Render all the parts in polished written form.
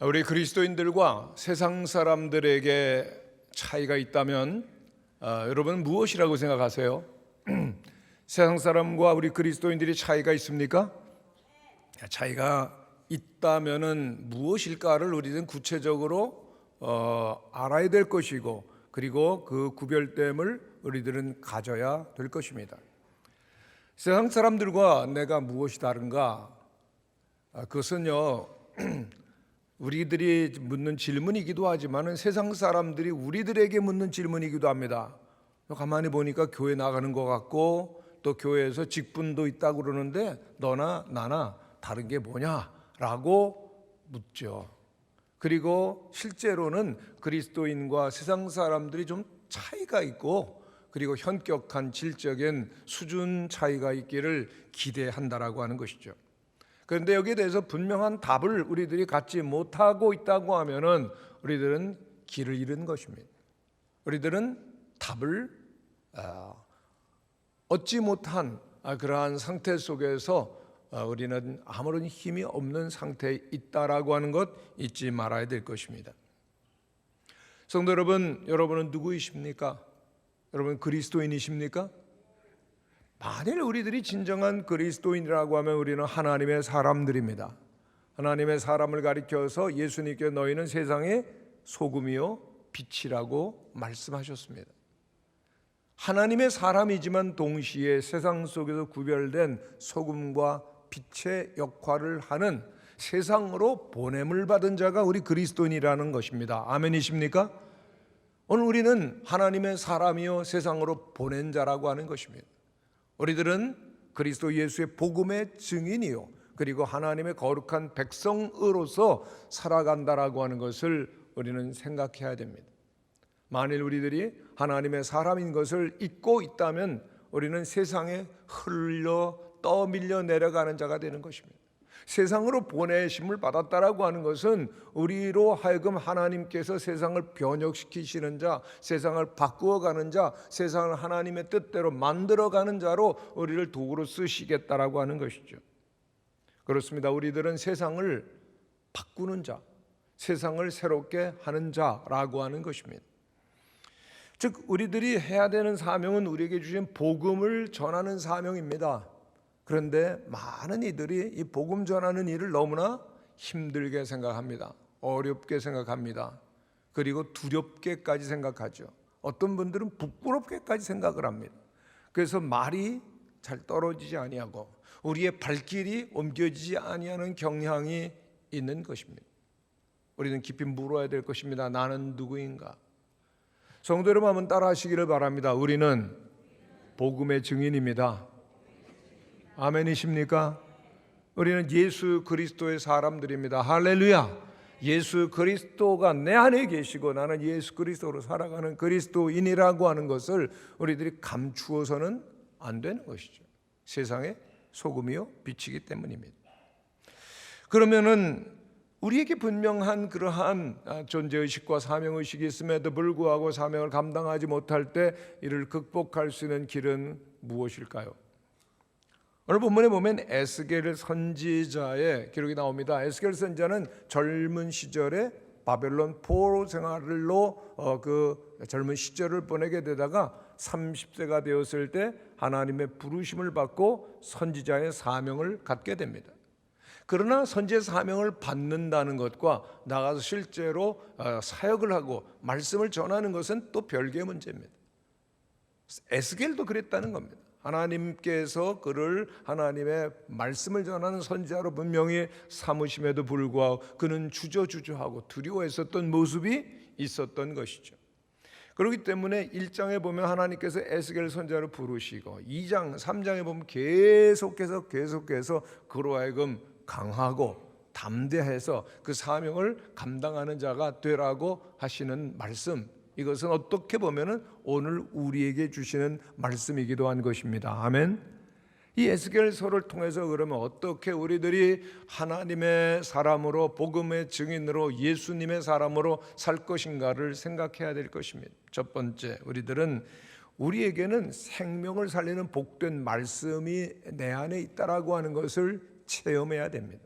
우리 그리스도인들과 세상 사람들에게 차이가 있다면 여러분 무엇이라고 생각하세요? 세상 사람과 우리 그리스도인들이 차이가 있습니까? 차이가 있다면은 무엇일까를 우리는 구체적으로 알아야 될 것이고, 그리고 그 구별됨을 우리들은 가져야 될 것입니다. 세상 사람들과 내가 무엇이 다른가? 그것은요 우리들이 묻는 질문이기도 하지만 세상 사람들이 우리들에게 묻는 질문이기도 합니다. 가만히 보니까 교회 나가는 것 같고 또 교회에서 직분도 있다고 그러는데 너나 나나 다른 게 뭐냐라고 묻죠. 그리고 실제로는 그리스도인과 세상 사람들이 좀 차이가 있고, 그리고 현격한 질적인 수준 차이가 있기를 기대한다라고 하는 것이죠. 그런데 여기에 대해서 분명한 답을 우리들이 갖지 못하고 있다고 하면은 우리들은 길을 잃은 것입니다. 우리들은 답을 얻지 못한 그러한 상태 속에서 우리는 아무런 힘이 없는 상태에 있다라고 하는 것 잊지 말아야 될 것입니다. 성도 여러분, 여러분은 누구이십니까? 여러분 그리스도인이십니까? 만일 우리들이 진정한 그리스도인이라고 하면 우리는 하나님의 사람들입니다. 하나님의 사람을 가리켜서 예수님께 너희는 세상의 소금이요 빛이라고 말씀하셨습니다. 하나님의 사람이지만 동시에 세상 속에서 구별된 소금과 빛의 역할을 하는 세상으로 보냄을 받은 자가 우리 그리스도인이라는 것입니다. 아멘이십니까? 오늘 우리는 하나님의 사람이요 세상으로 보낸 자라고 하는 것입니다. 우리들은 그리스도 예수의 복음의 증인이요 그리고 하나님의 거룩한 백성으로서 살아간다라고 하는 것을 우리는 생각해야 됩니다. 만일 우리들이 하나님의 사람인 것을 잊고 있다면 우리는 세상에 흘러 떠밀려 내려가는 자가 되는 것입니다. 세상으로 보내심을 받았다라고 하는 것은 우리로 하여금 하나님께서 세상을 변혁시키시는 자, 세상을 바꾸어가는 자, 세상을 하나님의 뜻대로 만들어가는 자로 우리를 도구로 쓰시겠다라고 하는 것이죠. 그렇습니다. 우리들은 세상을 바꾸는 자, 세상을 새롭게 하는 자라고 하는 것입니다. 즉 우리들이 해야 되는 사명은 우리에게 주신 복음을 전하는 사명입니다. 그런데 많은 이들이 이 복음 전하는 일을 너무나 힘들게 생각합니다. 어렵게 생각합니다. 그리고 두렵게까지 생각하죠. 어떤 분들은 부끄럽게까지 생각을 합니다. 그래서 말이 잘 떨어지지 아니하고 우리의 발길이 옮겨지지 아니하는 경향이 있는 것입니다. 우리는 깊이 물어야 될 것입니다. 나는 누구인가? 성도 여러분 한번 따라 하시기를 바랍니다. 우리는 복음의 증인입니다. 아멘이십니까? 우리는 예수 그리스도의 사람들입니다. 할렐루야! 예수 그리스도가 내 안에 계시고 나는 예수 그리스도로 살아가는 그리스도인이라고 하는 것을 우리들이 감추어서는 안 되는 것이죠. 세상의 소금이요 빛이기 때문입니다. 그러면은 우리에게 분명한 그러한 존재의식과 사명의식이 있음에도 불구하고 사명을 감당하지 못할 때 이를 극복할 수 있는 길은 무엇일까요? 오늘 본문에 보면 에스겔 선지자의 기록이 나옵니다. 에스겔 선지자는 젊은 시절에 바벨론 포로 생활로 그 젊은 시절을 보내게 되다가 30세가 되었을 때 하나님의 부르심을 받고 선지자의 사명을 갖게 됩니다. 그러나 선지의 사명을 받는다는 것과 나가서 실제로 사역을 하고 말씀을 전하는 것은 또 별개의 문제입니다. 에스겔도 그랬다는 겁니다. 하나님께서 그를 하나님의 말씀을 전하는 선지자로 분명히 삼으심에도 불구하고 그는 주저주저하고 두려워했었던 모습이 있었던 것이죠. 그렇기 때문에 1장에 보면 하나님께서 에스겔 선지자를 부르시고 2장, 3장에 보면 계속해서 그로 하여금 강하고 담대해서 그 사명을 감당하는 자가 되라고 하시는 말씀, 이것은 어떻게 보면은 오늘 우리에게 주시는 말씀이기도 한 것입니다. 아멘. 이 에스겔서를 통해서 그러면 어떻게 우리들이 하나님의 사람으로 복음의 증인으로 예수님의 사람으로 살 것인가를 생각해야 될 것입니다. 첫 번째, 우리에게는 생명을 살리는 복된 말씀이 내 안에 있다라고 하는 것을 체험해야 됩니다.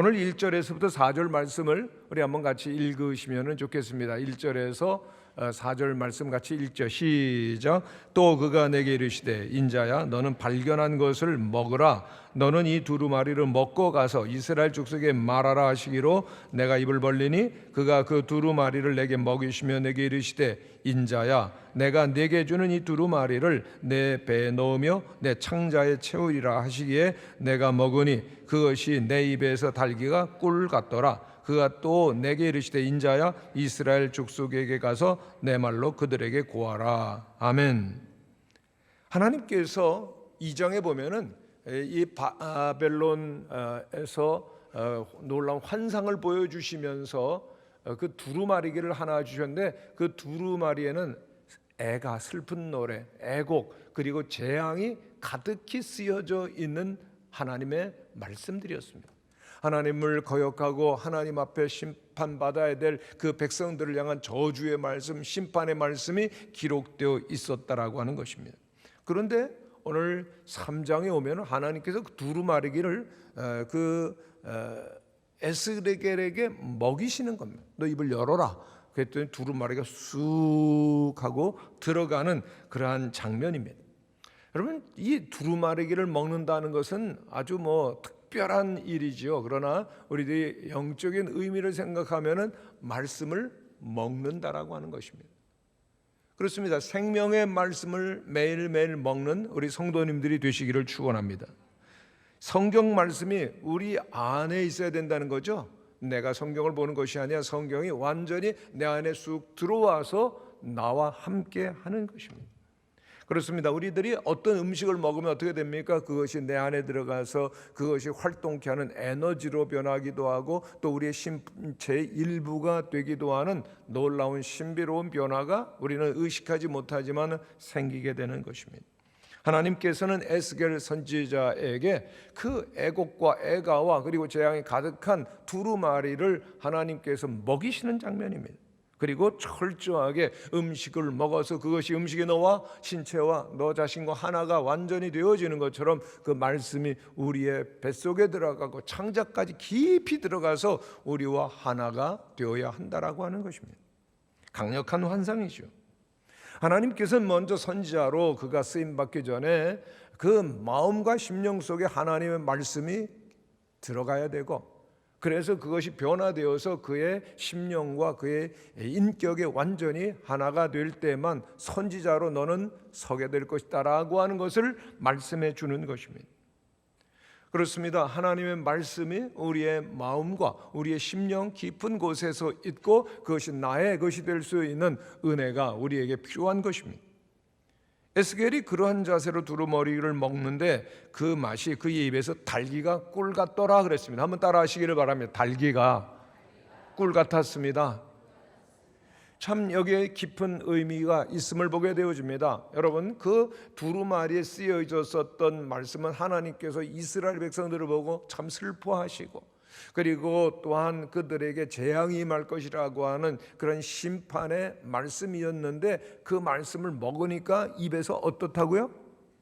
오늘 1절에서부터 4절 말씀을 우리 한번 같이 읽으시면 좋겠습니다. 1절에서 4절 말씀 같이 읽죠. 시작. 또 그가 내게 이르시되 인자야 너는 발견한 것을 먹으라. 너는 이 두루마리를 먹고 가서 이스라엘 족속에 말하라 하시기로 내가 입을 벌리니 그가 그 두루마리를 내게 먹이시며 내게 이르시되 인자야 내가 내게 주는 이 두루마리를 내 배에 넣으며 내 창자에 채우리라 하시기에 내가 먹으니 그것이 내 입에서 달기가 꿀 같더라. 그가 또 내게 이르시되 인자야 이스라엘 족속에게 가서 내 말로 그들에게 고하라. 아멘. 하나님께서 2장에 보면은 이 바벨론에서 놀라운 환상을 보여주시면서 그 두루마리기를 하나 주셨는데 그 두루마리에는 애가 슬픈 노래, 애곡 그리고 재앙이 가득히 쓰여져 있는 하나님의 말씀들이었습니다. 하나님을 거역하고 하나님 앞에 심판받아야 될 그 백성들을 향한 저주의 말씀, 심판의 말씀이 기록되어 있었다라고 하는 것입니다. 그런데 오늘 3장에 오면 하나님께서 그 두루마리기를 에스겔에게 먹이시는 겁니다. 너 입을 열어라. 그랬더니 두루마리가 쑥 하고 들어가는 그러한 장면입니다. 여러분, 이 두루마리기를 먹는다는 것은 아주 특별한 일이지요. 그러나 우리들이 영적인 의미를 생각하면은 말씀을 먹는다라고 하는 것입니다. 그렇습니다. 생명의 말씀을 매일매일 먹는 우리 성도님들이 되시기를 축원합니다. 성경 말씀이 우리 안에 있어야 된다는 거죠. 내가 성경을 보는 것이 아니라 성경이 완전히 내 안에 쑥 들어와서 나와 함께 하는 것입니다. 그렇습니다. 우리들이 어떤 음식을 먹으면 어떻게 됩니까? 그것이 내 안에 들어가서 그것이 활동케 하는 에너지로 변하기도 하고 또 우리의 신체의 일부가 되기도 하는 놀라운 신비로운 변화가 우리는 의식하지 못하지만 생기게 되는 것입니다. 하나님께서는 에스겔 선지자에게 그 애곡과 애가와 그리고 재앙이 가득한 두루마리를 하나님께서 먹이시는 장면입니다. 그리고 철저하게 음식을 먹어서 그것이 음식에 너와 신체와 너 자신과 하나가 완전히 되어지는 것처럼 그 말씀이 우리의 뱃속에 들어가고 창자까지 깊이 들어가서 우리와 하나가 되어야 한다라고 하는 것입니다. 강력한 환상이죠. 하나님께서는 먼저 선지자로 그가 쓰임받기 전에 그 마음과 심령 속에 하나님의 말씀이 들어가야 되고 그래서 그것이 변화되어서 그의 심령과 그의 인격에 완전히 하나가 될 때만 선지자로 너는 서게 될 것이다 라고 하는 것을 말씀해 주는 것입니다. 그렇습니다. 하나님의 말씀이 우리의 마음과 우리의 심령 깊은 곳에서 있고 그것이 나의 것이 될 수 있는 은혜가 우리에게 필요한 것입니다. 에스겔이 그러한 자세로 두루마리를 먹는데 그 맛이 그의 입에서 달기가 꿀 같더라 그랬습니다. 한번 따라 하시기를 바랍니다. 달기가 꿀 같았습니다. 참 여기에 깊은 의미가 있음을 보게 되어집니다. 여러분, 그 두루마리에 쓰여졌었던 말씀은 하나님께서 이스라엘 백성들을 보고 참 슬퍼하시고 그리고 또한 그들에게 재앙이 임할 것이라고 하는 그런 심판의 말씀이었는데 그 말씀을 먹으니까 입에서 어떻다고요?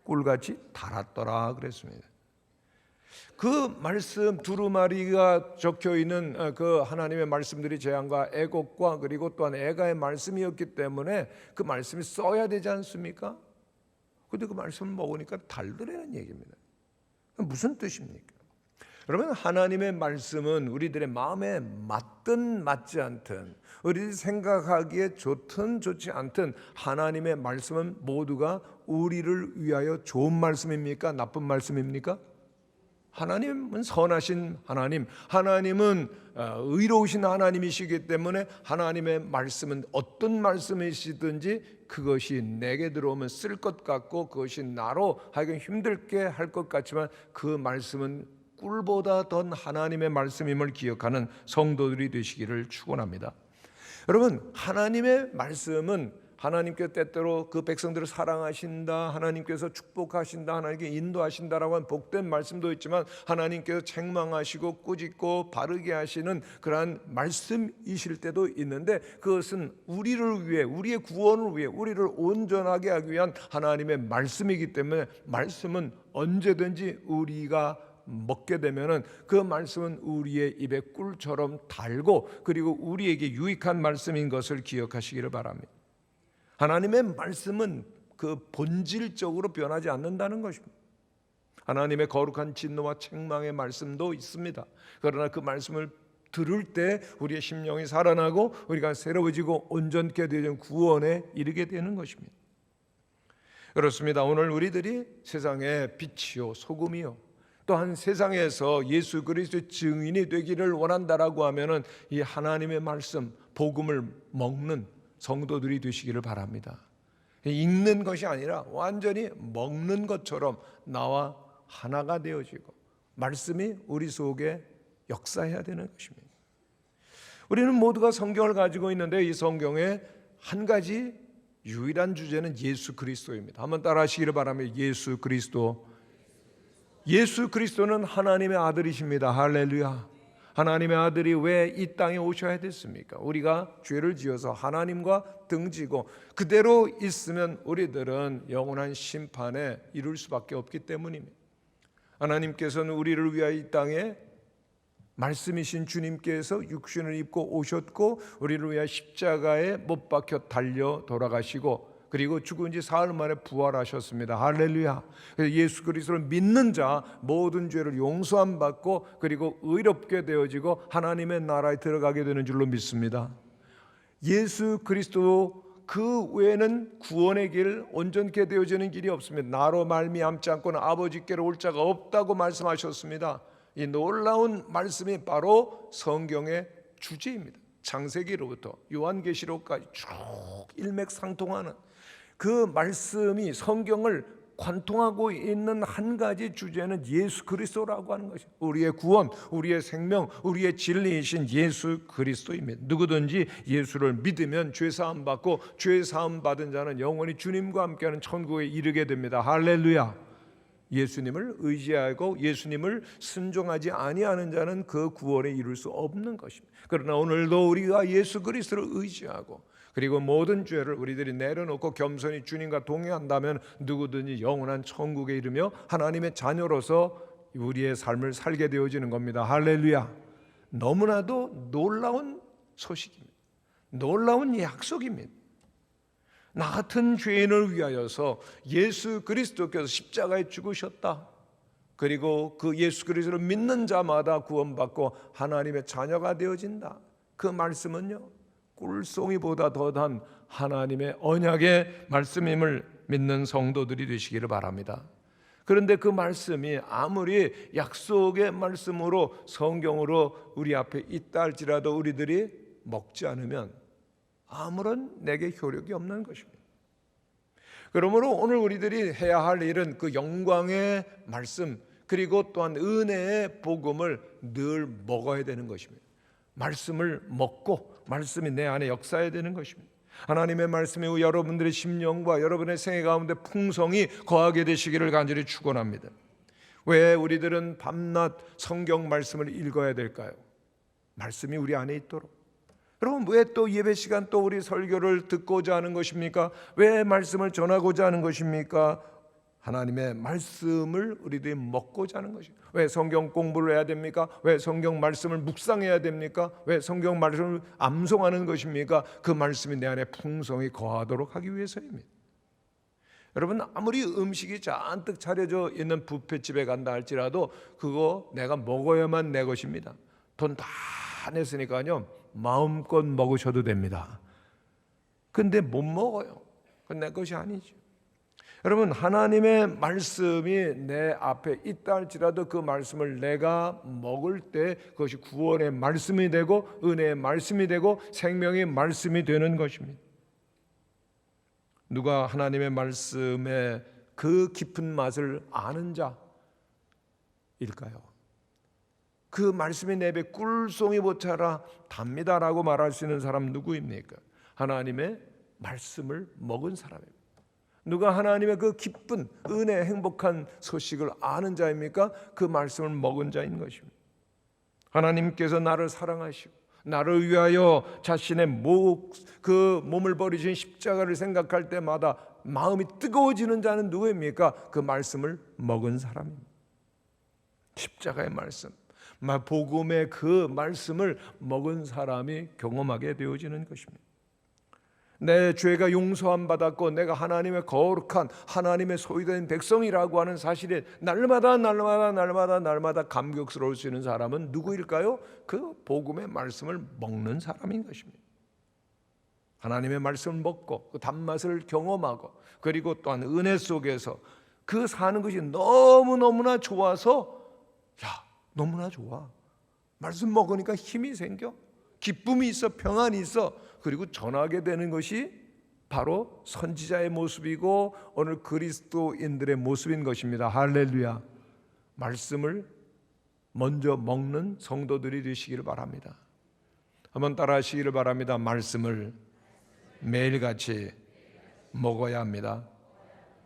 꿀같이 달았더라 그랬습니다. 그 말씀 두루마리가 적혀있는 그 하나님의 말씀들이 재앙과 애곡과 그리고 또한 애가의 말씀이었기 때문에 그 말씀이 써야 되지 않습니까? 그런데 그 말씀을 먹으니까 달더라는 얘기입니다. 무슨 뜻입니까? 여러분, 하나님의 말씀은 우리들의 마음에 맞든 맞지 않든 우리들이 생각하기에 좋든 좋지 않든 하나님의 말씀은 모두가 우리를 위하여 좋은 말씀입니까? 나쁜 말씀입니까? 하나님은 선하신 하나님, 하나님은 의로우신 하나님이시기 때문에 하나님의 말씀은 어떤 말씀이시든지 그것이 내게 들어오면 쓸 것 같고 그것이 나로 하여금 힘들게 할 것 같지만 그 말씀은 꿀보다 더 하나님의 말씀임을 기억하는 성도들이 되시기를 축원합니다. 여러분, 하나님의 말씀은 하나님께서 때때로 그 백성들을 사랑하신다, 하나님께서 축복하신다, 하나님께 인도하신다라고 하는 복된 말씀도 있지만 하나님께서 책망하시고 꾸짖고 바르게 하시는 그러한 말씀이실 때도 있는데 그것은 우리를 위해, 우리의 구원을 위해, 우리를 온전하게 하기 위한 하나님의 말씀이기 때문에 말씀은 언제든지 우리가 먹게 되면은 그 말씀은 우리의 입에 꿀처럼 달고 그리고 우리에게 유익한 말씀인 것을 기억하시기를 바랍니다. 하나님의 말씀은 그 본질적으로 변하지 않는다는 것입니다. 하나님의 거룩한 진노와 책망의 말씀도 있습니다. 그러나 그 말씀을 들을 때 우리의 심령이 살아나고 우리가 새로워지고 온전케 되는 구원에 이르게 되는 것입니다. 그렇습니다. 오늘 우리들이 세상의 빛이요 소금이요 또한 세상에서 예수 그리스도의 증인이 되기를 원한다라고 하면은 이 하나님의 말씀 복음을 먹는 성도들이 되시기를 바랍니다. 읽는 것이 아니라 완전히 먹는 것처럼 나와 하나가 되어지고 말씀이 우리 속에 역사해야 되는 것입니다. 우리는 모두가 성경을 가지고 있는데 이 성경의 한 가지 유일한 주제는 예수 그리스도입니다. 한번 따라 하시기를 바랍니다. 예수 그리스도. 예수 그리스도는 하나님의 아들이십니다. 할렐루야. 하나님의 아들이 왜 이 땅에 오셔야 됐습니까? 우리가 죄를 지어서 하나님과 등지고 그대로 있으면 우리들은 영원한 심판에 이룰 수밖에 없기 때문입니다. 하나님께서는 우리를 위하여 이 땅에 말씀이신 주님께서 육신을 입고 오셨고 우리를 위하여 십자가에 못 박혀 달려 돌아가시고 그리고 죽은 지 사흘 만에 부활하셨습니다. 할렐루야. 예수 그리스도를 믿는 자 모든 죄를 용서함 받고 그리고 의롭게 되어지고 하나님의 나라에 들어가게 되는 줄로 믿습니다. 예수 그리스도 그 외에는 구원의 길, 온전케 되어지는 길이 없습니다. 나로 말미암지 않고는 아버지께로 올 자가 없다고 말씀하셨습니다. 이 놀라운 말씀이 바로 성경의 주제입니다. 창세기로부터 요한계시록까지 쭉 일맥상통하는 그 말씀이 성경을 관통하고 있는 한 가지 주제는 예수 그리스도라고 하는 것입니다. 우리의 구원, 우리의 생명, 우리의 진리이신 예수 그리스도입니다. 누구든지 예수를 믿으면 죄사함 받고 죄사함 받은 자는 영원히 주님과 함께하는 천국에 이르게 됩니다. 할렐루야. 예수님을 의지하고 예수님을 순종하지 아니하는 자는 그 구원에 이룰 수 없는 것입니다. 그러나 오늘도 우리가 예수 그리스도를 의지하고 그리고 모든 죄를 우리들이 내려놓고 겸손히 주님과 동행한다면 누구든지 영원한 천국에 이르며 하나님의 자녀로서 우리의 삶을 살게 되어지는 겁니다. 할렐루야. 너무나도 놀라운 소식입니다. 놀라운 약속입니다. 나 같은 죄인을 위하여서 예수 그리스도께서 십자가에 죽으셨다. 그리고 그 예수 그리스도를 믿는 자마다 구원받고 하나님의 자녀가 되어진다. 그 말씀은요 꿀송이보다 더한 하나님의 언약의 말씀임을 믿는 성도들이 되시기를 바랍니다. 그런데 그 말씀이 아무리 약속의 말씀으로 성경으로 우리 앞에 있다 할지라도 우리들이 먹지 않으면 아무런 내게 효력이 없는 것입니다. 그러므로 오늘 우리들이 해야 할 일은 그 영광의 말씀 그리고 또한 은혜의 복음을 늘 먹어야 되는 것입니다. 말씀을 먹고 말씀이 내 안에 역사해야 되는 것입니다. 하나님의 말씀이 여러분들의 심령과 여러분의 생애 가운데 풍성히 거하게 되시기를 간절히 축원합니다. 왜 우리들은 밤낮 성경 말씀을 읽어야 될까요? 말씀이 우리 안에 있도록. 여러분 왜 또 예배 시간 또 우리 설교를 듣고자 하는 것입니까? 왜 말씀을 전하고자 하는 것입니까? 하나님의 말씀을 우리들이 먹고자 하는 것입니다. 왜 성경 공부를 해야 됩니까? 왜 성경 말씀을 묵상해야 됩니까? 왜 성경 말씀을 암송하는 것입니까? 그 말씀이 내 안에 풍성히 거하도록 하기 위해서입니다. 여러분 아무리 음식이 잔뜩 차려져 있는 뷔페집에 간다 할지라도 그거 내가 먹어야만 내 것입니다. 돈 다 냈으니까요 마음껏 먹으셔도 됩니다. 근데 못 먹어요. 그건 내 것이 아니죠. 여러분 하나님의 말씀이 내 앞에 있다 할지라도 그 말씀을 내가 먹을 때 그것이 구원의 말씀이 되고 은혜의 말씀이 되고 생명의 말씀이 되는 것입니다. 누가 하나님의 말씀의 그 깊은 맛을 아는 자일까요? 그 말씀이 내 입에 꿀송이 보차라 답니다라고 말할 수 있는 사람 누구입니까? 하나님의 말씀을 먹은 사람입니다. 누가 하나님의 그 기쁜 은혜 행복한 소식을 아는 자입니까? 그 말씀을 먹은 자인 것입니다. 하나님께서 나를 사랑하시고 나를 위하여 자신의 그 몸을 버리신 십자가를 생각할 때마다 마음이 뜨거워지는 자는 누구입니까? 그 말씀을 먹은 사람입니다. 십자가의 말씀, 복음의 그 말씀을 먹은 사람이 경험하게 되어지는 것입니다. 내 죄가 용서함 받았고 내가 하나님의 거룩한 하나님의 소유된 백성이라고 하는 사실에 날마다 감격스러울 수 있는 사람은 누구일까요? 그 복음의 말씀을 먹는 사람인 것입니다. 하나님의 말씀을 먹고 그 단맛을 경험하고 그리고 또한 은혜 속에서 그 사는 것이 너무너무나 좋아서 너무나 좋아. 말씀 먹으니까 힘이 생겨. 기쁨이 있어. 평안이 있어. 그리고 전하게 되는 것이 바로 선지자의 모습이고 오늘 그리스도인들의 모습인 것입니다. 할렐루야. 말씀을 먼저 먹는 성도들이 되시기를 바랍니다. 한번 따라 하시기를 바랍니다. 말씀을 매일같이 먹어야 합니다.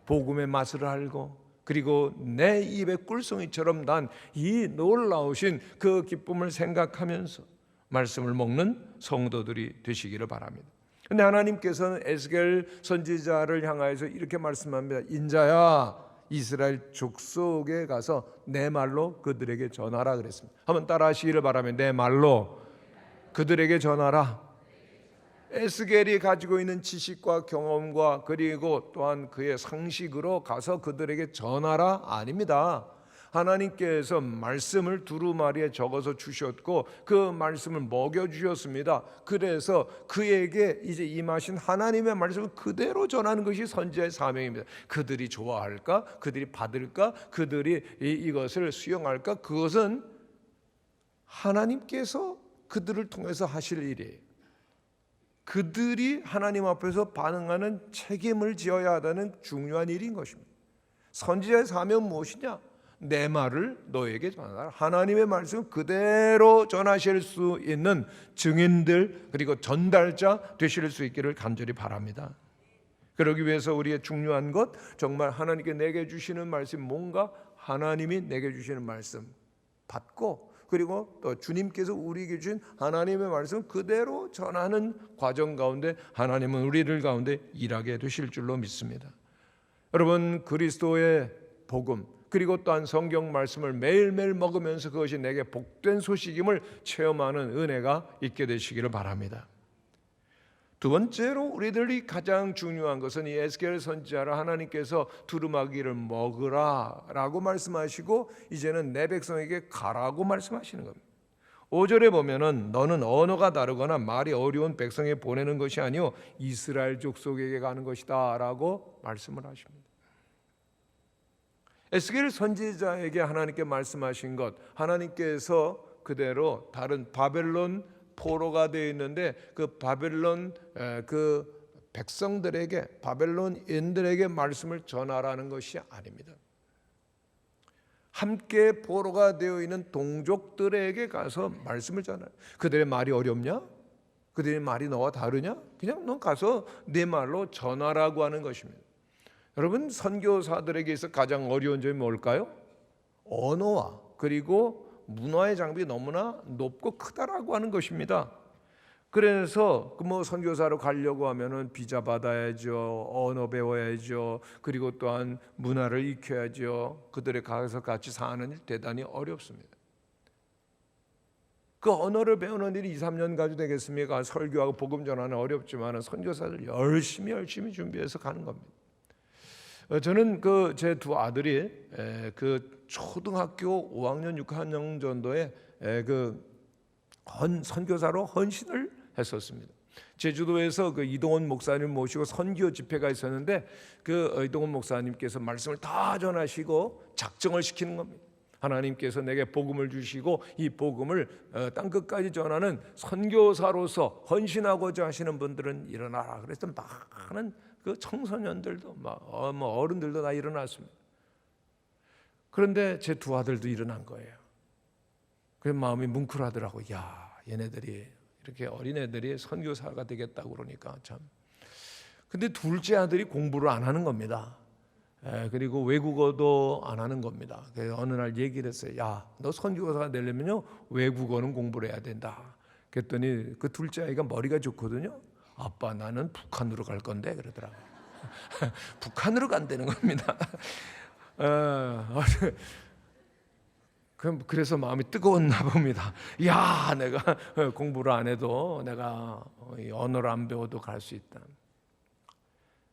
복음의 맛을 알고 그리고 내 입에 꿀송이처럼 난 이 놀라우신 그 기쁨을 생각하면서 말씀을 먹는 성도들이 되시기를 바랍니다. 그런데 하나님께서는 에스겔 선지자를 향하여서 이렇게 말씀합니다. 인자야, 이스라엘 족속에 가서 내 말로 그들에게 전하라 그랬습니다. 한번 따라 하시기를 바라면 내 말로 그들에게 전하라. 에스겔이 가지고 있는 지식과 경험과 그리고 또한 그의 상식으로 가서 그들에게 전하라 아닙니다. 하나님께서 말씀을 두루마리에 적어서 주셨고 그 말씀을 먹여주셨습니다. 그래서 그에게 이제 임하신 하나님의 말씀을 그대로 전하는 것이 선지자의 사명입니다. 그들이 좋아할까? 그들이 받을까? 그들이 이것을 수용할까? 그것은 하나님께서 그들을 통해서 하실 일이에요. 그들이 하나님 앞에서 반응하는 책임을 지어야 하는 중요한 일인 것입니다. 선지자의 사명은 무엇이냐? 내 말을 너에게 전하라. 하나님의 말씀을 그대로 전하실 수 있는 증인들 그리고 전달자 되실 수 있기를 간절히 바랍니다. 그러기 위해서 우리의 중요한 것 정말 하나님께 내게 주시는 말씀 뭔가 하나님이 내게 주시는 말씀 받고 그리고 또 주님께서 우리에게 주신 하나님의 말씀 그대로 전하는 과정 가운데 하나님은 우리들 가운데 일하게 되실 줄로 믿습니다. 여러분 그리스도의 복음 그리고 또한 성경 말씀을 매일매일 먹으면서 그것이 내게 복된 소식임을 체험하는 은혜가 있게 되시기를 바랍니다. 두 번째로 우리들이 가장 중요한 것은 이 에스겔 선지자를 하나님께서 두루마기를 먹으라 라고 말씀하시고 이제는 내 백성에게 가라고 말씀하시는 겁니다. 5절에 보면은 너는 언어가 다르거나 말이 어려운 백성에 보내는 것이 아니요 이스라엘 족속에게 가는 것이다 라고 말씀을 하십니다. 에스겔 선지자에게 하나님께 말씀하신 것 하나님께서 그대로 다른 바벨론 포로가 되어 있는데 그 바벨론 그 백성들에게 바벨론인들에게 말씀을 전하라는 것이 아닙니다. 함께 포로가 되어 있는 동족들에게 가서 말씀을 전하라. 그들의 말이 어렵냐? 그들의 말이 너와 다르냐? 그냥 넌 가서 네 말로 전하라고 하는 것입니다. 여러분 선교사들에게 있어 가장 어려운 점이 뭘까요? 언어와 그리고 문화의 장벽이 너무나 높고 크다라고 하는 것입니다. 그래서 선교사로 가려고 하면은 비자 받아야죠, 언어 배워야죠, 그리고 또한 문화를 익혀야죠. 그들에 가서 같이 사는 일 대단히 어렵습니다. 그 언어를 배우는 일이 2-3년 가지고 되겠습니까? 설교하고 복음 전하는 어렵지만 선교사들 열심히 준비해서 가는 겁니다. 저는 제 두 아들이 그 초등학교 5학년 6학년 정도에 선교사로 헌신을 했었습니다. 제주도에서 그 이동원 목사님 모시고 선교 집회가 있었는데 그 이동원 목사님께서 말씀을 다 전하시고 작정을 시키는 겁니다. 하나님께서 내게 복음을 주시고 이 복음을 땅 끝까지 전하는 선교사로서 헌신하고자 하시는 분들은 일어나라. 그래서 많은 그 청소년들도 어른들도 다 일어났습니다. 그런데 제 두 아들도 일어난 거예요. 그래서 마음이 뭉클하더라고. 야, 얘네들이 이렇게 어린애들이 선교사가 되겠다고 그러니까 참. 근데 둘째 아들이 공부를 안 하는 겁니다. 그리고 외국어도 안 하는 겁니다. 그래서 어느 날 얘기를 했어요. 야, 너 선교사가 되려면요 외국어는 공부를 해야 된다. 그랬더니 그 둘째 아이가 머리가 좋거든요. 아빠 나는 북한으로 갈 건데 그러더라고요. 북한으로 간다는 겁니다. 그래서 마음이 뜨거웠나 봅니다. 야, 내가 공부를 안 해도 내가 언어를 안 배워도 갈 수 있다.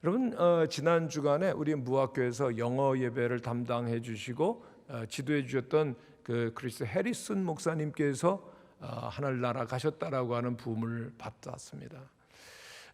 여러분, 지난 주간에 우리 무학교에서 영어 예배를 담당해 주시고 지도해 주셨던 그 크리스 해리슨 목사님께서 하늘나라 가셨다라고 하는 부음을 받았습니다.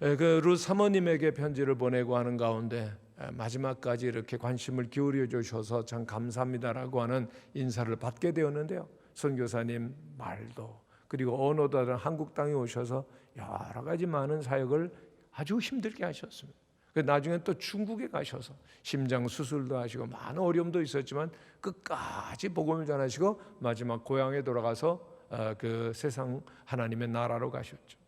그 루 사모님에게 편지를 보내고 하는 가운데 마지막까지 이렇게 관심을 기울여 주셔서 참 감사합니다라고 하는 인사를 받게 되었는데요. 선교사님 말도 그리고 언어도 다른 한국 땅에 오셔서 여러 가지 많은 사역을 아주 힘들게 하셨습니다. 나중에 또 중국에 가셔서 심장 수술도 하시고 많은 어려움도 있었지만 끝까지 복음을 전하시고 마지막 고향에 돌아가서 그 세상 하나님의 나라로 가셨죠.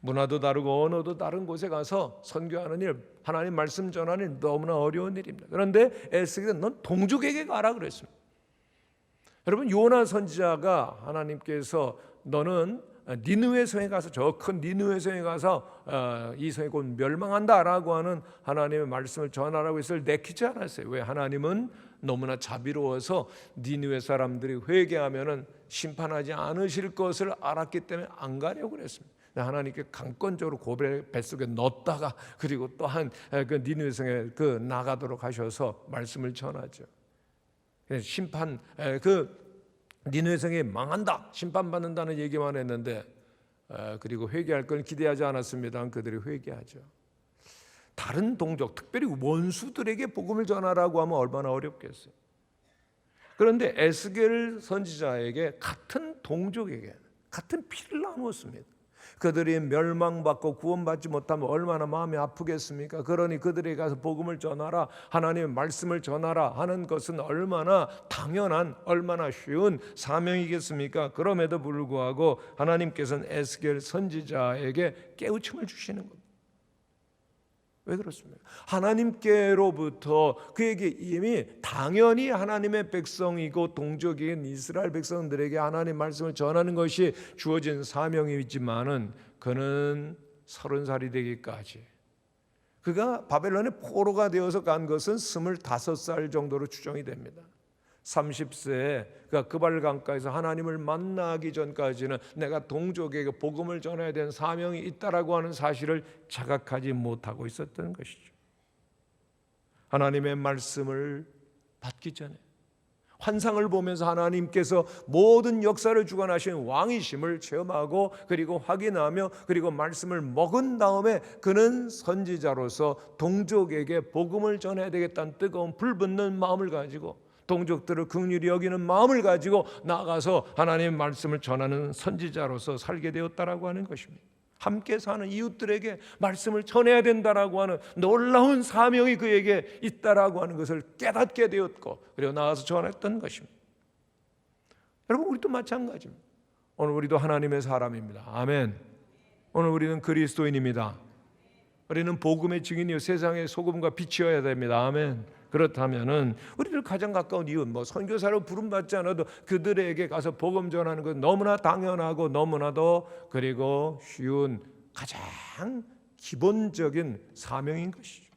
문화도 다르고 언어도 다른 곳에 가서 선교하는 일, 하나님 말씀 전하는 일 너무나 어려운 일입니다. 그런데 에스겔은 넌 동족에게 가라 그랬습니다. 여러분, 요나 선지자가 하나님께서 너는 니느웨 성에 가서, 저 큰 니느웨 성에 가서 이 성이 곧 멸망한다라고 하는 하나님의 말씀을 전하라고 했을 때 내키지 않았어요. 왜? 하나님은 너무나 자비로워서 니느웨 사람들이 회개하면은 심판하지 않으실 것을 알았기 때문에 안 가려고 그랬습니다. 하나님께 강권적으로 고백 뱃속에 넣었다가 그리고 또한 그 니느웨 성에 그 나가도록 하셔서 말씀을 전하죠. 심판 그 니느웨 성이 망한다, 심판받는다는 얘기만 했는데 그리고 회개할 건 기대하지 않았습니다. 그들이 회개하죠. 다른 동족, 특별히 원수들에게 복음을 전하라고 하면 얼마나 어렵겠어요. 그런데 에스겔 선지자에게 같은 동족에게 같은 피를 나누었습니다. 그들이 멸망받고 구원받지 못하면 얼마나 마음이 아프겠습니까? 그러니 그들에게 가서 복음을 전하라, 하나님의 말씀을 전하라 하는 것은 얼마나 당연한, 얼마나 쉬운 사명이겠습니까? 그럼에도 불구하고 하나님께서는 에스겔 선지자에게 깨우침을 주시는 겁니다. 왜 그렇습니까? 하나님께로부터 그에게 이미 당연히 하나님의 백성이고 동족인 이스라엘 백성들에게 하나님 말씀을 전하는 것이 주어진 사명이지만은 그는 30살이 되기까지, 그가 바벨론의 포로가 되어서 간 것은 25살 정도로 추정이 됩니다. 30세에 그가 그발 강가에서 하나님을 만나기 전까지는 내가 동족에게 복음을 전해야 되는 사명이 있다라고 하는 사실을 자각하지 못하고 있었던 것이죠. 하나님의 말씀을 받기 전에 환상을 보면서 하나님께서 모든 역사를 주관하시는 왕이심을 체험하고 그리고 확인하며 그리고 말씀을 먹은 다음에 그는 선지자로서 동족에게 복음을 전해야 되겠다는 뜨거운 불붙는 마음을 가지고 동족들을 긍휼히 여기는 마음을 가지고 나가서 하나님의 말씀을 전하는 선지자로서 살게 되었다라고 하는 것입니다. 함께 사는 이웃들에게 말씀을 전해야 된다라고 하는 놀라운 사명이 그에게 있다라고 하는 것을 깨닫게 되었고 그리고 나가서 전했던 것입니다. 여러분, 우리도 마찬가지입니다. 오늘 우리도 하나님의 사람입니다. 아멘. 오늘 우리는 그리스도인입니다. 우리는 복음의 증인이요 세상의 소금과 빛이어야 됩니다. 아멘. 그렇다면은 우리들 가장 가까운 이웃, 선교사로 부름받지 않아도 그들에게 가서 복음 전하는 건 너무나 당연하고 너무나도 그리고 쉬운 가장 기본적인 사명인 것이죠.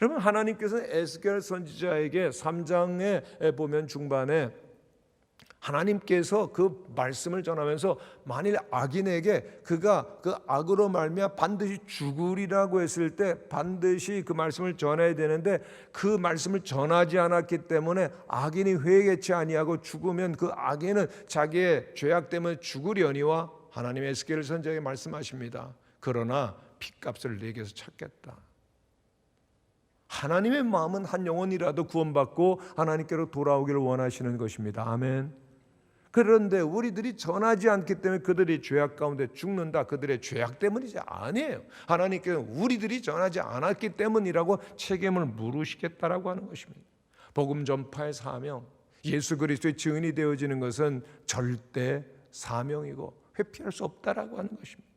여러분, 하나님께서는 에스겔 선지자에게 3장에 보면 중반에 하나님께서 그 말씀을 전하면서 만일 악인에게 그가 그 악으로 말미암아 반드시 죽으리라고 했을 때 반드시 그 말씀을 전해야 되는데 그 말씀을 전하지 않았기 때문에 악인이 회개치 아니하고 죽으면 그 악인은 자기의 죄악 때문에 죽으려니와 하나님의 에스겔 선지자에게 말씀하십니다. 그러나 핏값을 내게서 찾겠다. 하나님의 마음은 한 영혼이라도 구원받고 하나님께로 돌아오기를 원하시는 것입니다. 아멘. 그런데 우리들이 전하지 않기 때문에 그들이 죄악 가운데 죽는다. 그들의 죄악 때문이지 아니에요. 하나님께서는 우리들이 전하지 않았기 때문이라고 책임을 물으시겠다라고 하는 것입니다. 복음 전파의 사명, 예수 그리스도의 증인이 되어지는 것은 절대 사명이고 회피할 수 없다라고 하는 것입니다.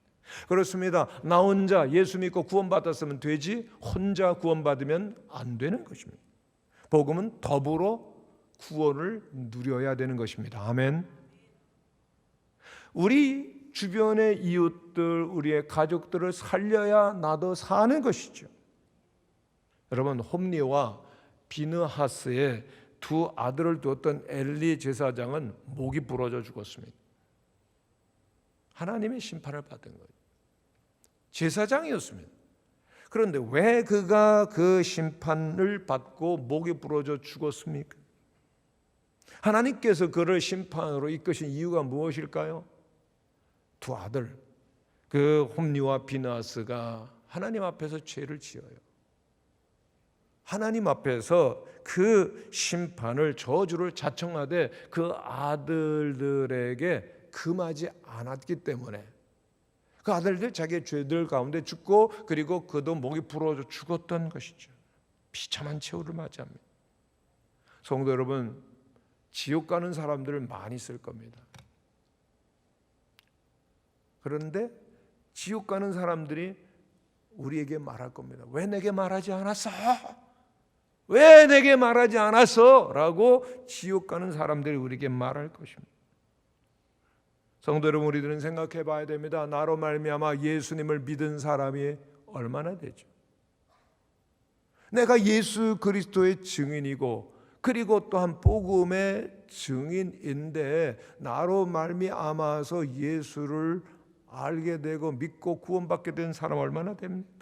그렇습니다. 나 혼자 예수 믿고 구원받았으면 되지 혼자 구원받으면 안 되는 것입니다. 복음은 더불어 구원을 누려야 되는 것입니다. 아멘. 우리 주변의 이웃들, 우리의 가족들을 살려야 나도 사는 것이죠. 여러분, 홈리와 비느하스의 두 아들을 두었던 엘리 제사장은 목이 부러져 죽었습니다. 하나님의 심판을 받은 거예요. 제사장이었습니다. 그런데 왜 그가 그 심판을 받고 목이 부러져 죽었습니까? 하나님께서 그를 심판으로 이끄신 이유가 무엇일까요? 두 아들, 그 홈리와 비나스가 하나님 앞에서 죄를 지어요. 하나님 앞에서 그 심판을, 저주를 자청하되 그 아들들에게 금하지 않았기 때문에 그 아들들 자기의 죄들 가운데 죽고, 그리고 그도 목이 부러져 죽었던 것이죠. 비참한 최후를 맞이합니다. 성도 여러분, 지옥 가는 사람들 많이 있을 겁니다. 그런데 지옥 가는 사람들이 우리에게 말할 겁니다. 왜 내게 말하지 않았어? 왜 내게 말하지 않았어? 라고 지옥 가는 사람들이 우리에게 말할 것입니다. 성도 여러분, 우리들은 생각해 봐야 됩니다. 나로 말미암아 예수님을 믿은 사람이 얼마나 되죠? 내가 예수 그리스도의 증인이고, 그리고 또한 복음의 증인인데, 나로 말미암아서 예수를 알게 되고 믿고 구원받게 된 사람 얼마나 됩니까?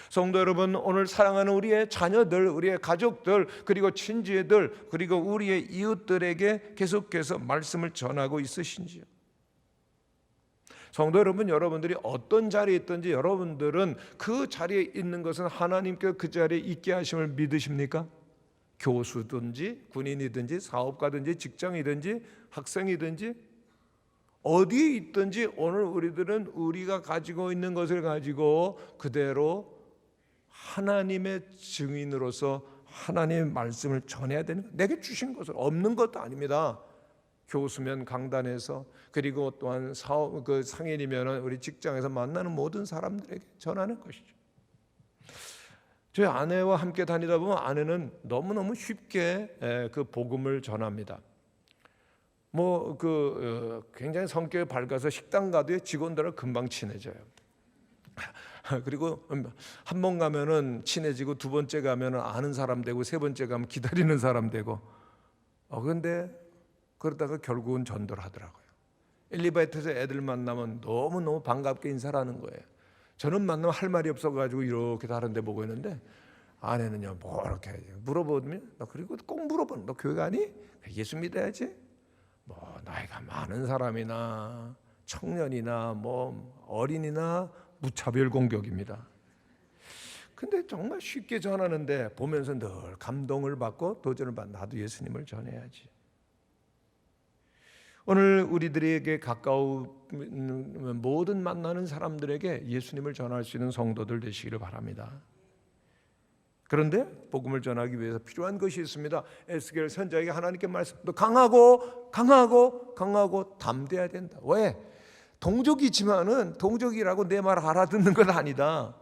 성도 여러분, 오늘 사랑하는 우리의 자녀들, 우리의 가족들, 그리고 친지들, 그리고 우리의 이웃들에게 계속해서 말씀을 전하고 있으신지요? 성도 여러분, 여러분들이 어떤 자리에 있든지 여러분들은 그 자리에 있는 것은 하나님께 그 자리에 있게 하심을 믿으십니까? 교수든지 군인이든지 사업가든지 직장이든지 학생이든지 어디에 있든지 오늘 우리들은 우리가 가지고 있는 것을 가지고 그대로 하나님의 증인으로서 하나님의 말씀을 전해야 되는 거예요. 내게 주신 것을, 없는 것도 아닙니다. 교수면 강단에서, 그리고 또한 사업, 그 상인이면 우리 직장에서 만나는 모든 사람들에게 전하는 것이죠. 저희 아내와 함께 다니다 보면 아내는 너무너무 쉽게 그 복음을 전합니다. 굉장히 성격이 밝아서 식당 가도 직원들과 금방 친해져요. 그리고 한 번 가면은 친해지고, 두 번째 가면은 아는 사람 되고, 세 번째 가면 기다리는 사람 되고. 그런데 그러다가 결국은 전도를 하더라고요. 엘리베이터에서 애들 만나면 너무너무 반갑게 인사를 하는 거예요. 저는 만나면 할 말이 없어가지고 이렇게 다른 데 보고 있는데, 아내는요, 뭐 이렇게 물어보면, 너 그리고 꼭 물어보는, 너 교회 가니? 예수 믿어야지. 뭐 나이가 많은 사람이나 청년이나 뭐 어린이나 무차별 공격입니다. 근데 정말 쉽게 전하는데 보면서 늘 감동을 받고 도전을 받고, 나도 예수님을 전해야지. 오늘 우리들에게 가까운 모든 만나는 사람들에게 예수님을 전할 수 있는 성도들 되시기를 바랍니다. 그런데 복음을 전하기 위해서 필요한 것이 있습니다. 에스겔 선지자에게 하나님께 말씀도 강하고 담대해야 된다. 왜? 동족이지만은 동족이라고 내 말 알아듣는 건 아니다.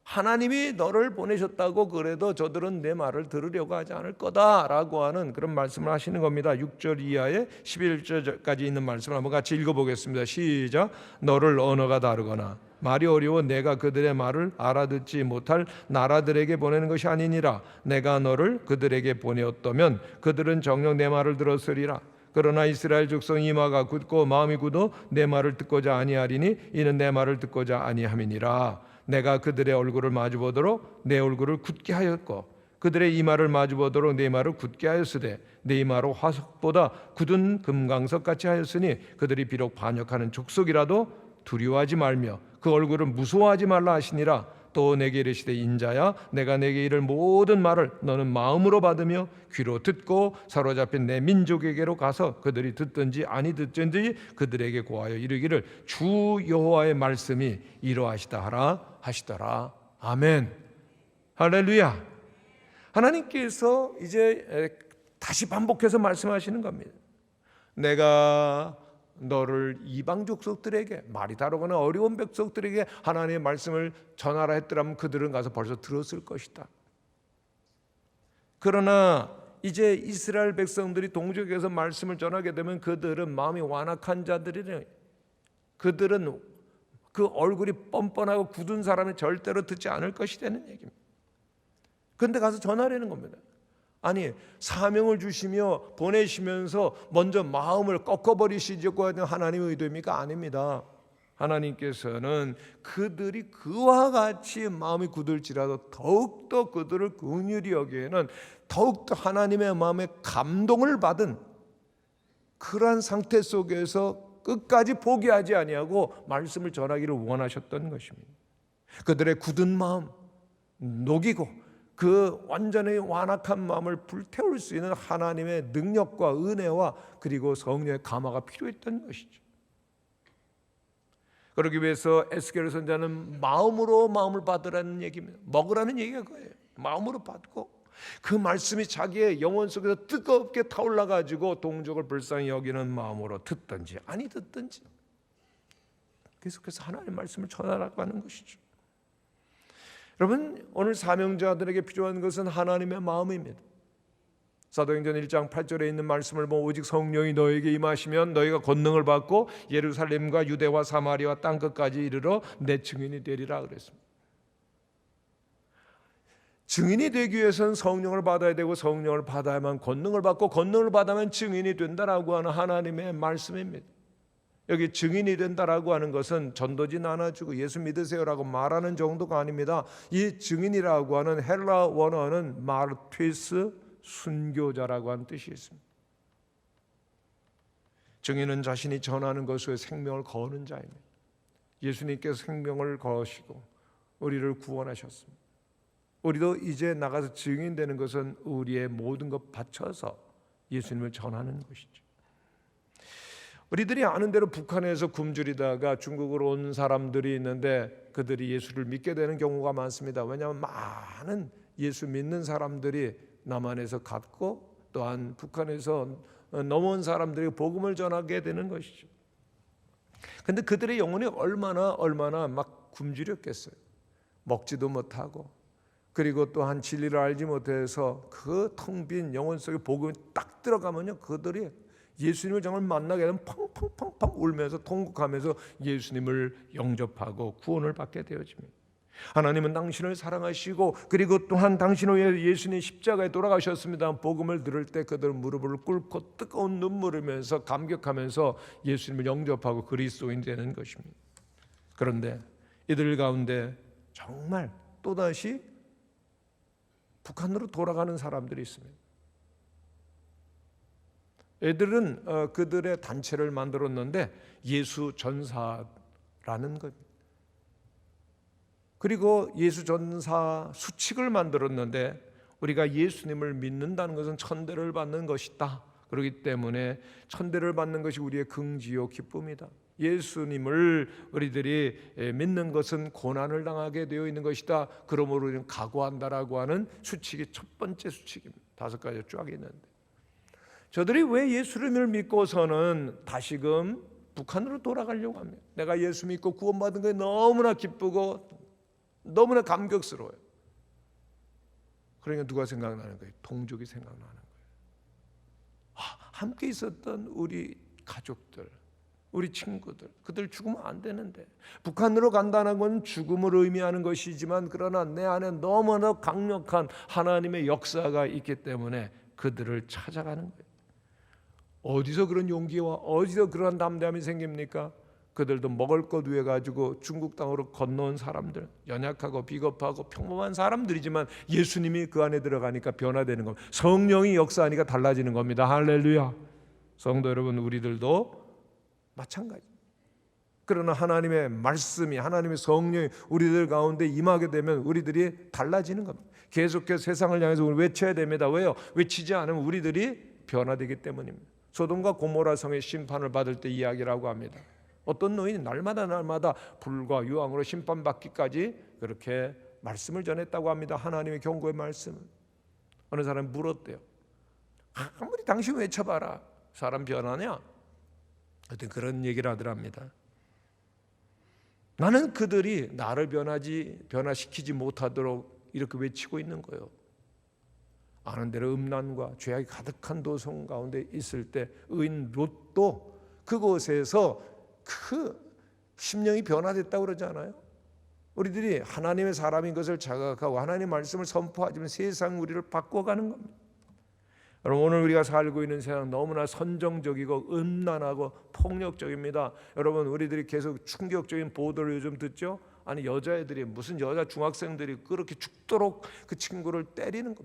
하나님이 너를 보내셨다고 그래도 저들은 내 말을 들으려고 하지 않을 거다라고 하는 그런 말씀을 하시는 겁니다. 6절 이하에 11절까지 있는 말씀을 한번 같이 읽어보겠습니다. 시작. 너를 언어가 다르거나 말이 어려워 내가 그들의 말을 알아듣지 못할 나라들에게 보내는 것이 아니니라. 내가 너를 그들에게 보내었다면 그들은 정녕 내 말을 들었으리라. 그러나 이스라엘 족속이 이마가 굳고 마음이 굳어 내 말을 듣고자 아니하리니 이는 내 말을 듣고자 아니함이니라. 내가 그들의 얼굴을 마주보도록 내 얼굴을 굳게 하였고 그들의 이마를 마주보도록 내 이마를 굳게 하였으되 내 이마로 화석보다 굳은 금강석같이 하였으니 그들이 비록 반역하는 족속이라도 두려워하지 말며 그 얼굴을 무서워하지 말라 하시니라. 또 내게 이르시되 인자야 내가 내게 이를 모든 말을 너는 마음으로 받으며 귀로 듣고 사로잡힌 내 민족에게로 가서 그들이 듣든지 아니 듣든지 그들에게 고하여 이르기를 주 여호와의 말씀이 이러하시다 하라 하시더라. 아멘. 할렐루야. 하나님께서 이제 다시 반복해서 말씀하시는 겁니다. 내가 너를 이방 족속들에게, 말이 다르거나 어려운 백성들에게 하나님의 말씀을 전하라 했더라면 그들은 가서 벌써 들었을 것이다. 그러나 이제 이스라엘 백성들이 동족에서 말씀을 전하게 되면 그들은 마음이 완악한 자들이래. 그들은 그 얼굴이 뻔뻔하고 굳은 사람이 절대로 듣지 않을 것이 되는 얘기입니다. 그런데 가서 전하려는 겁니다. 아니, 사명을 주시며 보내시면서 먼저 마음을 꺾어버리시려고 하는 하나님의 의도입니까? 아닙니다. 하나님께서는 그들이 그와 같이 마음이 굳을지라도 더욱더 그들을 긍휼히 여기에는 더욱더 하나님의 마음에 감동을 받은 그러한 상태 속에서 끝까지 포기하지 아니하고 말씀을 전하기를 원하셨던 것입니다. 그들의 굳은 마음 녹이고 그 완전히 완악한 마음을 불태울 수 있는 하나님의 능력과 은혜와 그리고 성령의 감화가 필요했던 것이죠. 그러기 위해서 에스겔 선지자는 마음으로 마음을 받으라는 얘기입니다. 먹으라는 얘기가 그거예요. 마음으로 받고 그 말씀이 자기의 영혼 속에서 뜨겁게 타올라 가지고 동족을 불쌍히 여기는 마음으로 듣든지 아니 듣든지 계속해서 하나님의 말씀을 전하라고 하는 것이죠. 여러분, 오늘 사명자들에게 필요한 것은 하나님의 마음입니다. 사도행전 1장 8절에 있는 말씀을 보면 오직 성령이 너에게 임하시면 너희가 권능을 받고 예루살렘과 유대와 사마리아 땅끝까지 이르러 내 증인이 되리라 그랬습니다. 증인이 되기 위해서는 성령을 받아야 되고 성령을 받아야만 권능을 받고 권능을 받아야만 증인이 된다라고 하는 하나님의 말씀입니다. 여기 증인이 된다라고 하는 것은 전도지 나눠주고 예수 믿으세요라고 말하는 정도가 아닙니다. 이 증인이라고 하는 헬라 원어는 마르티스 순교자라고 하는 뜻이 있습니다. 증인은 자신이 전하는 것에 생명을 거는 자입니다. 예수님께서 생명을 거시고 우리를 구원하셨습니다. 우리도 이제 나가서 증인되는 것은 우리의 모든 것 바쳐서 예수님을 전하는 것이죠. 우리들이 아는 대로 북한에서 굶주리다가 중국으로 온 사람들이 있는데 그들이 예수를 믿게 되는 경우가 많습니다. 왜냐하면 많은 예수 믿는 사람들이 남한에서 갔고 또한 북한에서 넘어온 사람들이 복음을 전하게 되는 것이죠. 그런데 그들의 영혼이 얼마나 막 굶주렸겠어요. 먹지도 못하고 그리고 또한 진리를 알지 못해서 그 텅 빈 영혼 속에 복음이 딱 들어가면요 그들이 예수님을 정말 만나게 되면 펑펑펑펑 울면서 통곡하면서 예수님을 영접하고 구원을 받게 되어집니다. 하나님은 당신을 사랑하시고 그리고 또한 당신을 위해 예수님 십자가에 돌아가셨습니다. 복음을 들을 때 그들은 무릎을 꿇고 뜨거운 눈물을 흘리면서 감격하면서 예수님을 영접하고 그리스도인 되는 것입니다. 그런데 이들 가운데 정말 또다시 북한으로 돌아가는 사람들이 있습니다. 애들은 그들의 단체를 만들었는데 예수 전사라는 겁니다. 그리고 예수 전사 수칙을 만들었는데 우리가 예수님을 믿는다는 것은 천대를 받는 것이다. 그렇기 때문에 천대를 받는 것이 우리의 긍지요 기쁨이다. 예수님을 우리들이 믿는 것은 고난을 당하게 되어 있는 것이다. 그러므로 우리는 각오한다라고 하는 수칙이 첫 번째 수칙입니다. 5가지 쫙 있는데 저들이 왜 예수님을 믿고서는 다시금 북한으로 돌아가려고 합니다. 내가 예수 믿고 구원받은 게 너무나 기쁘고 너무나 감격스러워요. 그러니까 누가 생각나는 거예요? 동족이 생각나는 거예요. 함께 있었던 우리 가족들, 우리 친구들, 그들 죽으면 안 되는데 북한으로 간다는 건 죽음을 의미하는 것이지만 그러나 내 안에 너무나 강력한 하나님의 역사가 있기 때문에 그들을 찾아가는 거예요. 어디서 그런 용기와 어디서 그런 담대함이 생깁니까? 그들도 먹을 것 위해 가지고 중국 땅으로 건너온 사람들, 연약하고 비겁하고 평범한 사람들이지만 예수님이 그 안에 들어가니까 변화되는 겁니다. 성령이 역사하니까 달라지는 겁니다. 할렐루야. 성도 여러분, 우리들도 마찬가지. 그러나 하나님의 말씀이, 하나님의 성령이 우리들 가운데 임하게 되면 우리들이 달라지는 겁니다. 계속해서 세상을 향해서 외쳐야 됩니다. 왜요? 외치지 않으면 우리들이 변화되기 때문입니다. 소돔과 고모라 성의 심판을 받을 때 이야기라고 합니다. 어떤 노인이 날마다 불과 유황으로 심판받기까지 그렇게 말씀을 전했다고 합니다. 하나님의 경고의 말씀은. 어느 사람이 물었대요. 아무리 당신 외쳐봐라. 사람 변하냐? 하여튼 그런 얘기를 하더랍니다. 나는 그들이 나를 변화시키지 못하도록 이렇게 외치고 있는 거예요. 아는 대로 음란과 죄악이 가득한 도성 가운데 있을 때 의인 롯도 그곳에서 그 심령이 변화됐다고 그러지 않아요? 우리들이 하나님의 사람인 것을 자각하고 하나님의 말씀을 선포하지만 세상 우리를 바꿔가는 겁니다. 여러분, 오늘 우리가 살고 있는 세상 너무나 선정적이고 음란하고 폭력적입니다. 여러분, 우리들이 계속 충격적인 보도를 요즘 듣죠. 아니, 여자애들이, 무슨 여자 중학생들이 그렇게 죽도록 그 친구를 때리는 것,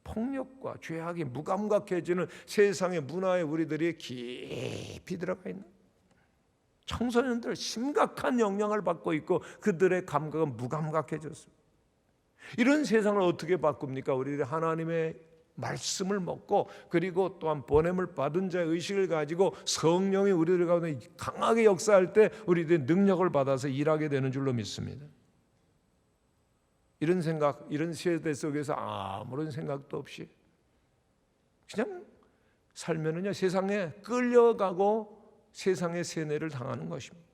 폭력과 죄악이 무감각해지는 세상의 문화에 우리들이 깊이 들어가 있는, 청소년들 심각한 영향을 받고 있고 그들의 감각은 무감각해졌습니다. 이런 세상을 어떻게 바꿉니까? 우리들이 하나님의 말씀을 먹고, 그리고 또한 보냄을 받은 자의 의식을 가지고 성령이 우리들 가운데 강하게 역사할 때 우리들의 능력을 받아서 일하게 되는 줄로 믿습니다. 이런 생각, 이런 세대 속에서 아무런 생각도 없이 그냥 살면은요, 세상에 끌려가고 세상의 세뇌를 당하는 것입니다.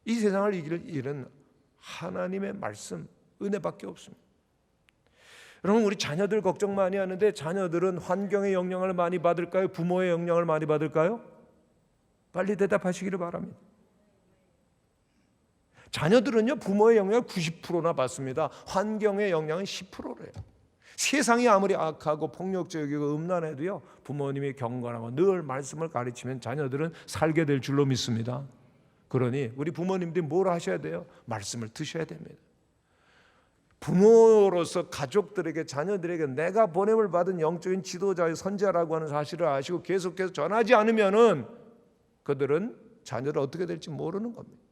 이 세상을 이길 일은 하나님의 말씀, 은혜밖에 없습니다. 여러분, 우리 자녀들 걱정 많이 하는데 자녀들은 환경의 영향을 많이 받을까요? 부모의 영향을 많이 받을까요? 빨리 대답하시기를 바랍니다. 자녀들은요, 부모의 영향을 90%나 받습니다. 환경의 영향은 10%래요. 세상이 아무리 악하고 폭력적이고 음란해도요, 부모님이 경건하고 늘 말씀을 가르치면 자녀들은 살게 될 줄로 믿습니다. 그러니 우리 부모님들이 뭘 하셔야 돼요? 말씀을 드셔야 됩니다. 부모로서 가족들에게, 자녀들에게 내가 보냄을 받은 영적인 지도자의 선지자라고 하는 사실을 아시고 계속해서 전하지 않으면은 그들은 자녀를 어떻게 될지 모르는 겁니다.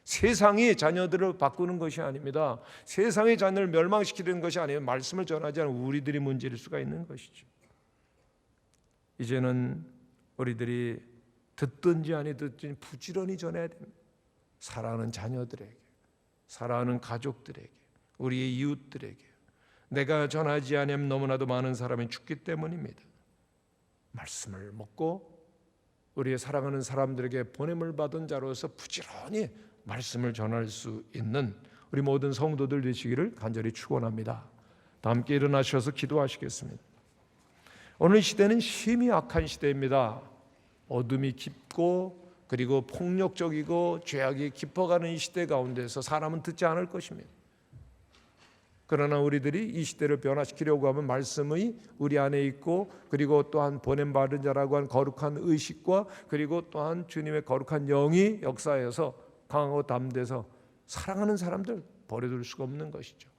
세상이 자녀들을 바꾸는 것이 아닙니다. 세상이 자녀를 멸망시키는 것이 아니에요. 말씀을 전하지 않은 우리들이 문제일 수가 있는 것이죠. 이제는 우리들이 듣든지 아니 듣든지 부지런히 전해야 됩니다. 사랑하는 자녀들에게, 사랑하는 가족들에게, 우리의 이웃들에게. 내가 전하지 않으면 너무나도 많은 사람이 죽기 때문입니다. 말씀을 먹고 우리의 사랑하는 사람들에게 보냄을 받은 자로서 부지런히 말씀을 전할 수 있는 우리 모든 성도들 되시기를 간절히 축원합니다. 다 함께 일어나셔서 기도하시겠습니다. 오늘 시대는 심히 악한 시대입니다. 어둠이 깊고 그리고 폭력적이고 죄악이 깊어가는 이 시대 가운데서 사람은 듣지 않을 것입니다. 그러나 우리들이 이 시대를 변화시키려고 하면 말씀이 우리 안에 있고, 그리고 또한 보냄받은 자라고 하는 거룩한 의식과, 그리고 또한 주님의 거룩한 영이 역사해서 강하고 담대해서 사랑하는 사람들 버려둘 수가 없는 것이죠.